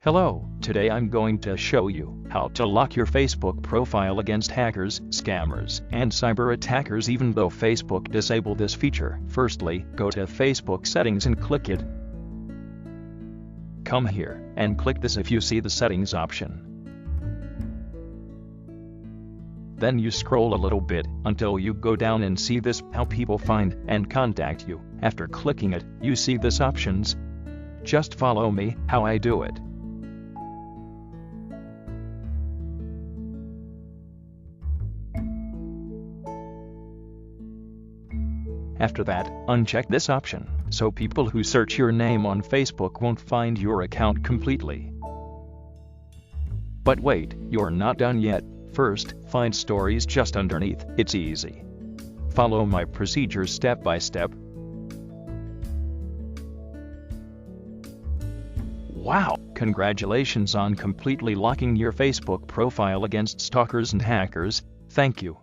Hello, today I'm going to show you how to lock your Facebook profile against hackers, scammers, and cyber attackers even though Facebook disabled this feature. Firstly, go to Facebook settings and click it. Come here and click this if you see the settings option. Then you scroll a little bit until you go down and see this how people find and contact you. After clicking it, you see this options. Just follow me how I do it. After that, uncheck this option, so people who search your name on Facebook won't find your account completely. But wait, you're not done yet. First, find stories just underneath. It's easy. Follow my procedures step by step. Wow! Congratulations on completely locking your Facebook profile against stalkers and hackers. Thank you.